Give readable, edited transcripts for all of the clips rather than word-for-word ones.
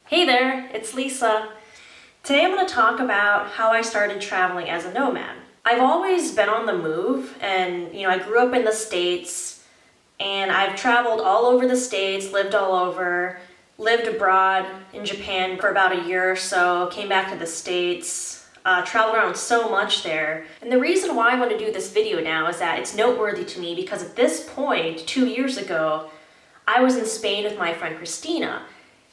Hey there, it's Lisa. Today I'm going to talk about how I started traveling as a nomad. I've always been on the move and, I grew up in the States and I've traveled all over the States, lived all over, lived abroad in Japan for about a year or so, came back to the States, traveled around so much there. And the reason why I want to do this video now is that it's noteworthy to me because at this point, 2 years ago, I was in Spain with my friend Christina.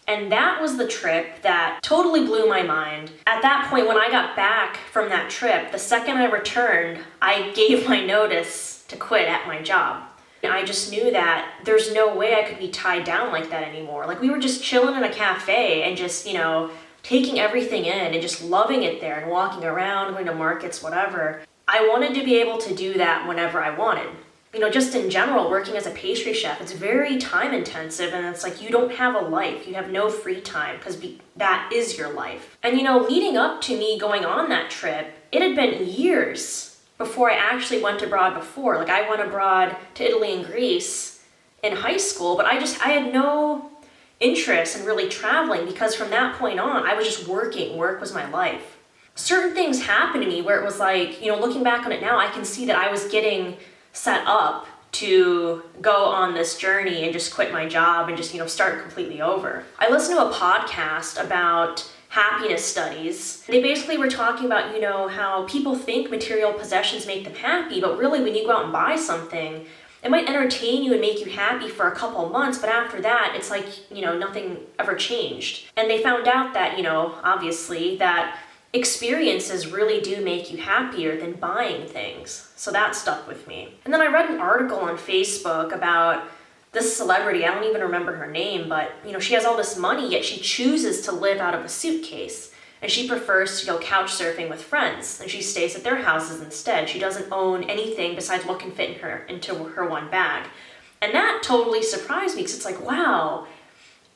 And that was the trip that totally blew my mind. At that point, when I got back from that trip, the second I returned, I gave my notice to quit at my job. And I just knew that there's no way I could be tied down like that anymore. Like we were just chilling in a cafe and just, taking everything in and just loving it there and walking around, going to markets, whatever. I wanted to be able to do that whenever I wanted. Just in general, working as a pastry chef, it's very time intensive and it's like you don't have a life. You have no free time because that is your life. And leading up to me going on that trip, it had been years before I actually went abroad before. Like I went abroad to Italy and Greece in high school, but I had no interest in really traveling because from that point on, I was just working. Work was my life. Certain things happened to me where it was like, looking back on it now, I can see that I was getting set up to go on this journey and just quit my job and just, start completely over. I listened to a podcast about happiness studies. They basically were talking about, how people think material possessions make them happy, but really when you go out and buy something, it might entertain you and make you happy for a couple of months, but after that, it's like, nothing ever changed. And they found out that, obviously, that experiences really do make you happier than buying things. So that stuck with me. And then I read an article on Facebook about this celebrity. I don't even remember her name, but she has all this money, yet she chooses to live out of a suitcase. And she prefers to go couch surfing with friends, and she stays at their houses instead. She doesn't own anything besides what can fit into her one bag. And that totally surprised me because it's like, wow,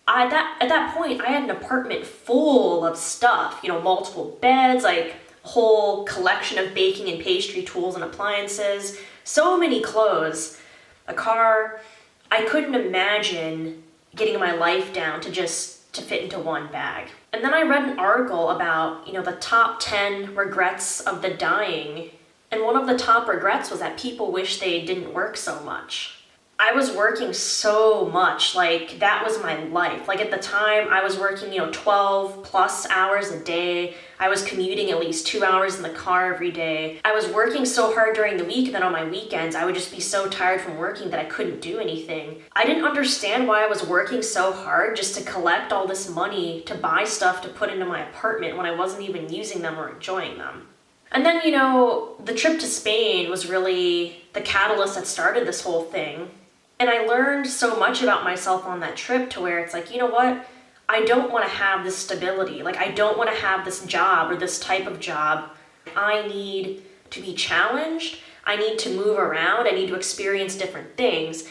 at that point, I had an apartment full of stuff, multiple beds, like a whole collection of baking and pastry tools and appliances, so many clothes, a car. I couldn't imagine getting my life down to fit into one bag. And then I read an article about, the top 10 regrets of the dying. And one of the top regrets was that people wish they didn't work so much. I was working so much, like that was my life. Like at the time I was working, 12 plus hours a day. I was commuting at least 2 hours in the car every day. I was working so hard during the week and then on my weekends, I would just be so tired from working that I couldn't do anything. I didn't understand why I was working so hard just to collect all this money to buy stuff to put into my apartment when I wasn't even using them or enjoying them. And then, the trip to Spain was really the catalyst that started this whole thing. And I learned so much about myself on that trip to where it's like, you know what? I don't want to have this stability. Like, I don't want to have this job or this type of job. I need to be challenged. I need to move around. I need to experience different things.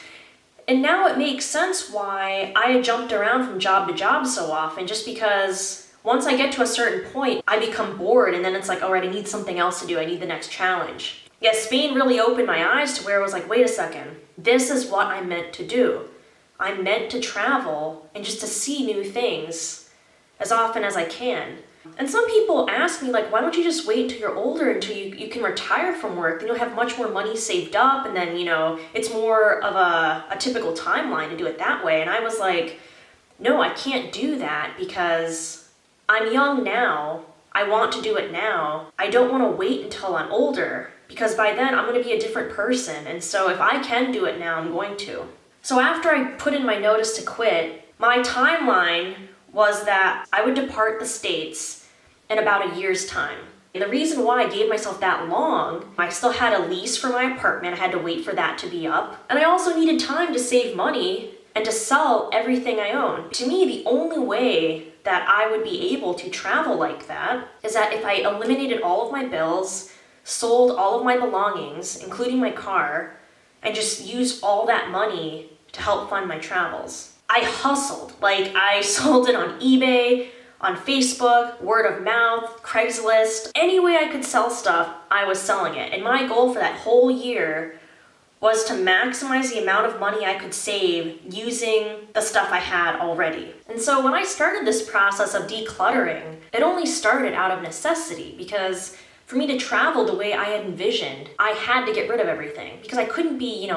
And now it makes sense why I had jumped around from job to job so often, just because once I get to a certain point, I become bored and then it's like, all right, I need something else to do. I need the next challenge. Yeah, Spain really opened my eyes to where I was like, wait a second, this is what I'm meant to do. I'm meant to travel and just to see new things as often as I can. And some people ask me, like, why don't you just wait until you're older, until you can retire from work? Then you'll have much more money saved up, and then, it's more of a typical timeline to do it that way. And I was like, no, I can't do that because I'm young now. I want to do it now. I don't want to wait until I'm older, because by then I'm going to be a different person. And so if I can do it now, I'm going to. So after I put in my notice to quit, my timeline was that I would depart the States in about a year's time. And the reason why I gave myself that long, I still had a lease for my apartment. I had to wait for that to be up. And I also needed time to save money and to sell everything I own. To me, the only way that I would be able to travel like that is that if I eliminated all of my bills, sold all of my belongings, including my car, and just used all that money to help fund my travels. I hustled. Like, I sold it on eBay, on Facebook, word of mouth, Craigslist. Any way I could sell stuff, I was selling it. And my goal for that whole year was to maximize the amount of money I could save using the stuff I had already. And so when I started this process of decluttering, it only started out of necessity, because for me to travel the way I had envisioned, I had to get rid of everything, because I couldn't be,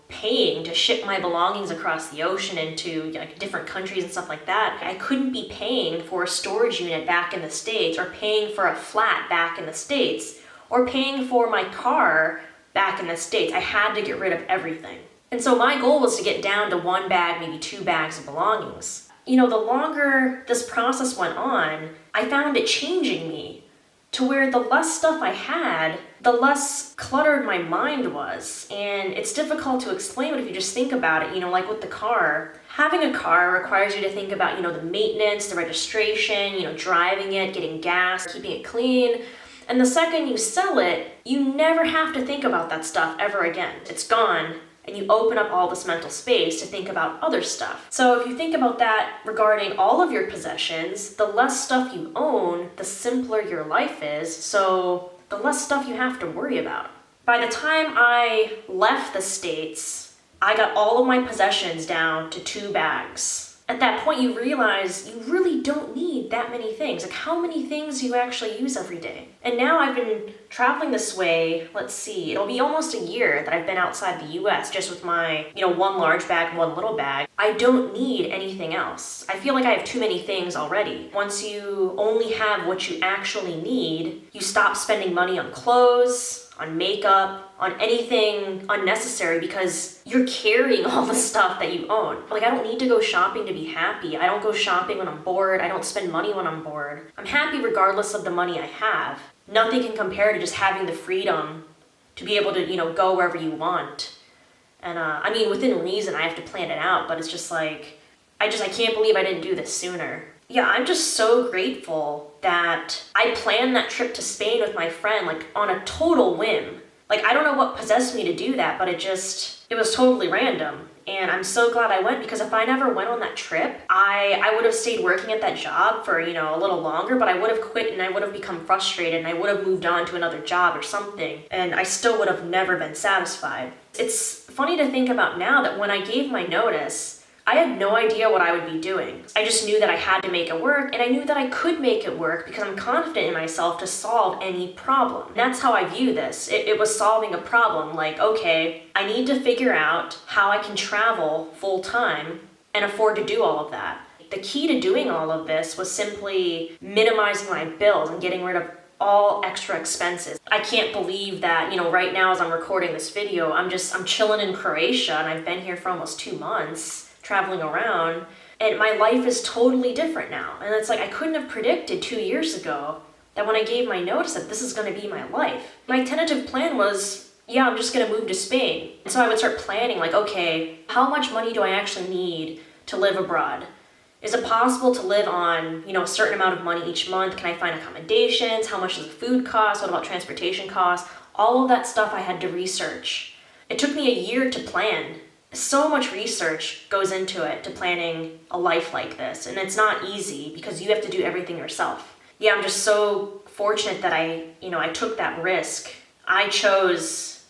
paying to ship my belongings across the ocean into different countries and stuff like that. I couldn't be paying for a storage unit back in the States, or paying for a flat back in the States, or paying for my car back in the States. I had to get rid of everything. And so my goal was to get down to 1 bag, maybe 2 bags of belongings. The longer this process went on, I found it changing me to where the less stuff I had, the less cluttered my mind was. And it's difficult to explain, but if you just think about it, like with the car, having a car requires you to think about, the maintenance, the registration, driving it, getting gas, keeping it clean. And the second you sell it, you never have to think about that stuff ever again. It's gone, and you open up all this mental space to think about other stuff. So if you think about that regarding all of your possessions, the less stuff you own, the simpler your life is, so the less stuff you have to worry about. By the time I left the States, I got all of my possessions down to 2 bags. At that point, you realize you really don't need that many things. How many things do you actually use every day? And now I've been traveling this way, let's see, it'll be almost a year that I've been outside the US, just with my, 1 large bag and 1 little bag. I don't need anything else. I feel like I have too many things already. Once you only have what you actually need, you stop spending money on clothes, on makeup, on anything unnecessary, because you're carrying all the stuff that you own. I don't need to go shopping to be happy. I don't go shopping when I'm bored. I don't spend money when I'm bored. I'm happy regardless of the money I have. Nothing can compare to just having the freedom to be able to, go wherever you want. And within reason, I have to plan it out, but it's just I can't believe I didn't do this sooner. Yeah, I'm just so grateful that I planned that trip to Spain with my friend, on a total whim. I don't know what possessed me to do that, but it was totally random. And I'm so glad I went, because if I never went on that trip, I would have stayed working at that job for, a little longer, but I would have quit and I would have become frustrated and I would have moved on to another job or something. And I still would have never been satisfied. It's funny to think about now that when I gave my notice, I had no idea what I would be doing. I just knew that I had to make it work, and I knew that I could make it work because I'm confident in myself to solve any problem. That's how I view this. It was solving a problem. Okay, I need to figure out how I can travel full time and afford to do all of that. The key to doing all of this was simply minimizing my bills and getting rid of all extra expenses. I can't believe that, right now as I'm recording this video, I'm chilling in Croatia, and I've been here for almost 2 months. Traveling around, and my life is totally different now. And it's I couldn't have predicted 2 years ago that when I gave my notice that this is going to be my life. My tentative plan was, I'm just going to move to Spain. And so I would start planning, okay, how much money do I actually need to live abroad? Is it possible to live on, a certain amount of money each month? Can I find accommodations? How much does the food cost? What about transportation costs? All of that stuff I had to research. It took me a year to plan. So much research goes into it, to planning a life like this, and it's not easy because you have to do everything yourself. Yeah, I'm just so fortunate that I took that risk. I chose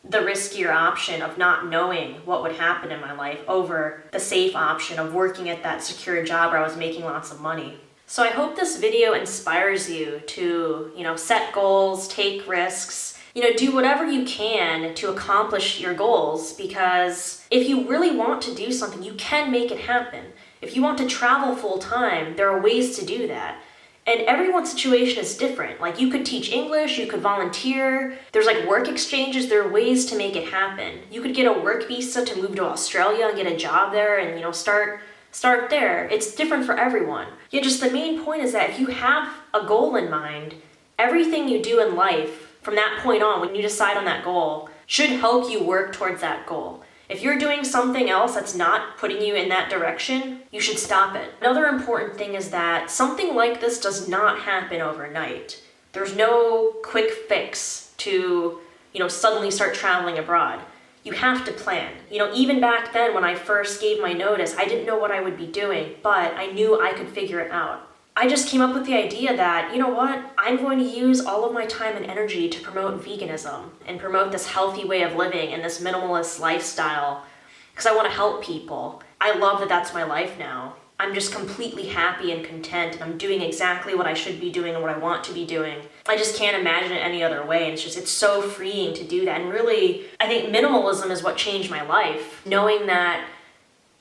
the riskier option of not knowing what would happen in my life over the safe option of working at that secure job where I was making lots of money. So I hope this video inspires you to, set goals, take risks, do whatever you can to accomplish your goals, because if you really want to do something, you can make it happen. If you want to travel full time, there are ways to do that. And everyone's situation is different. You could teach English, you could volunteer, there's work exchanges, there are ways to make it happen. You could get a work visa to move to Australia and get a job there and, start there. It's different for everyone. Yeah, just the main point is that if you have a goal in mind, everything you do in life from that point on, when you decide on that goal, should help you work towards that goal. If you're doing something else that's not putting you in that direction, you should stop it. Another important thing is that something like this does not happen overnight. There's no quick fix to, suddenly start traveling abroad. You have to plan. Even back then when I first gave my notice, I didn't know what I would be doing, but I knew I could figure it out. I just came up with the idea that, you know what, I'm going to use all of my time and energy to promote veganism and promote this healthy way of living and this minimalist lifestyle because I want to help people. I love that that's my life now. I'm just completely happy and content, and I'm doing exactly what I should be doing and what I want to be doing. I just can't imagine it any other way, and it's so freeing to do that. And really, I think minimalism is what changed my life, knowing that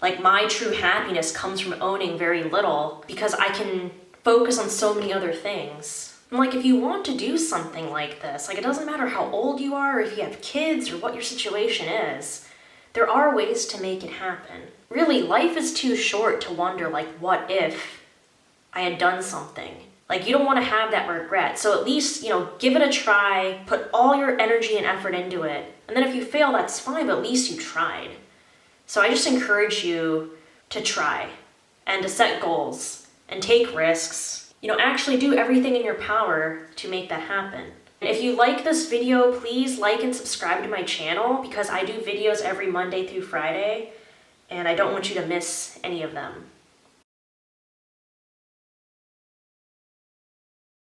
like my true happiness comes from owning very little because I can focus on so many other things. And like, if you want to do something like this, like, it doesn't matter how old you are, or if you have kids, or what your situation is, there are ways to make it happen. Really, life is too short to wonder, like, what if I had done something? Like, you don't want to have that regret. So at least, give it a try, put all your energy and effort into it. And then if you fail, that's fine, but at least you tried. So I just encourage you to try and to set goals and take risks. Actually do everything in your power to make that happen. If you like this video, please like and subscribe to my channel because I do videos every Monday through Friday, and I don't want you to miss any of them.